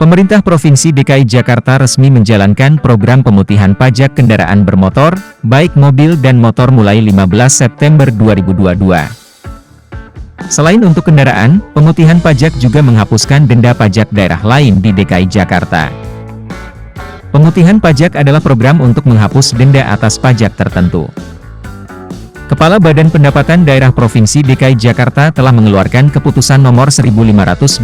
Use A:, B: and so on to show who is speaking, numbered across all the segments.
A: Pemerintah Provinsi DKI Jakarta resmi menjalankan program pemutihan pajak kendaraan bermotor, baik mobil dan motor mulai 15 September 2022. Selain untuk kendaraan, pemutihan pajak juga menghapuskan denda pajak daerah lain di DKI Jakarta. Pemutihan pajak adalah program untuk menghapus denda atas pajak tertentu. Kepala Badan Pendapatan Daerah Provinsi DKI Jakarta telah mengeluarkan keputusan nomor 1588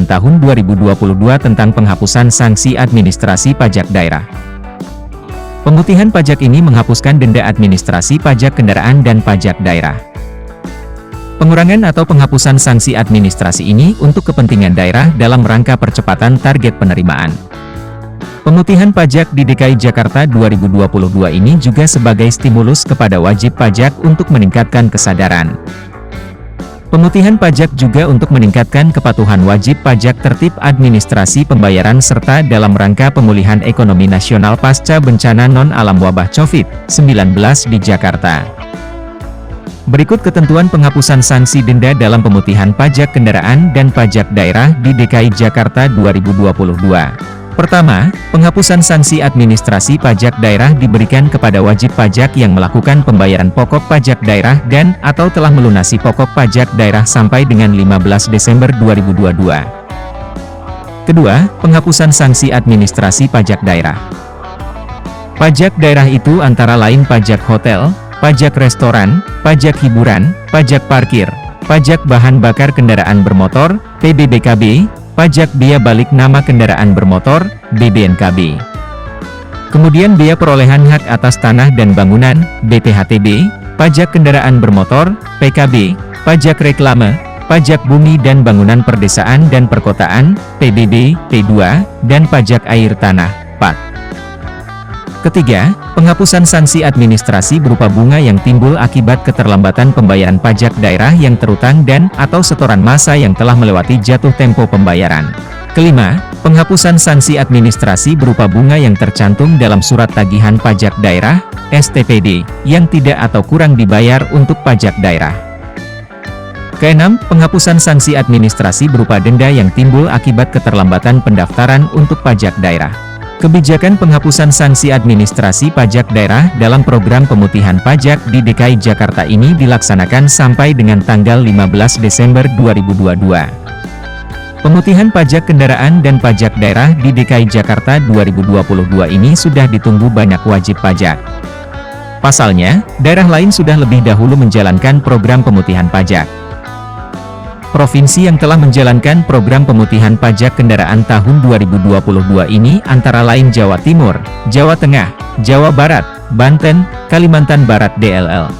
A: tahun 2022 tentang penghapusan sanksi administrasi pajak daerah. Pemutihan pajak ini menghapuskan denda administrasi pajak kendaraan dan pajak daerah. Pengurangan atau penghapusan sanksi administrasi ini untuk kepentingan daerah dalam rangka percepatan target penerimaan. Pemutihan pajak di DKI Jakarta 2022 ini juga sebagai stimulus kepada wajib pajak untuk meningkatkan kesadaran. Pemutihan pajak juga untuk meningkatkan kepatuhan wajib pajak tertib administrasi pembayaran serta dalam rangka pemulihan ekonomi nasional pasca bencana non-alam wabah COVID-19 di Jakarta. Berikut ketentuan penghapusan sanksi denda dalam pemutihan pajak kendaraan dan pajak daerah di DKI Jakarta 2022. Pertama, penghapusan sanksi administrasi pajak daerah diberikan kepada wajib pajak yang melakukan pembayaran pokok pajak daerah dan atau telah melunasi pokok pajak daerah sampai dengan 15 Desember 2022. Kedua, penghapusan sanksi administrasi pajak daerah. Pajak daerah itu antara lain pajak hotel, pajak restoran, pajak hiburan, pajak parkir, pajak bahan bakar kendaraan bermotor, PBBKB, pajak biaya balik nama kendaraan bermotor, BBNKB. Kemudian biaya perolehan hak atas tanah dan bangunan, BPHTB, pajak kendaraan bermotor, PKB, pajak reklame, pajak bumi dan bangunan perdesaan dan perkotaan, PBB, P2, dan pajak air tanah, PAT. Ketiga, penghapusan sanksi administrasi berupa bunga yang timbul akibat keterlambatan pembayaran pajak daerah yang terutang dan atau setoran masa yang telah melewati jatuh tempo pembayaran. Kelima, penghapusan sanksi administrasi berupa bunga yang tercantum dalam surat tagihan pajak daerah, STPD, yang tidak atau kurang dibayar untuk pajak daerah. Keenam, penghapusan sanksi administrasi berupa denda yang timbul akibat keterlambatan pendaftaran untuk pajak daerah. Kebijakan penghapusan sanksi administrasi pajak daerah dalam program pemutihan pajak di DKI Jakarta ini dilaksanakan sampai dengan tanggal 15 Desember 2022. Pemutihan pajak kendaraan dan pajak daerah di DKI Jakarta 2022 ini sudah ditunggu banyak wajib pajak. Pasalnya, daerah lain sudah lebih dahulu menjalankan program pemutihan pajak. Provinsi yang telah menjalankan program pemutihan pajak kendaraan tahun 2022 ini antara lain Jawa Timur, Jawa Tengah, Jawa Barat, Banten, Kalimantan Barat DLL.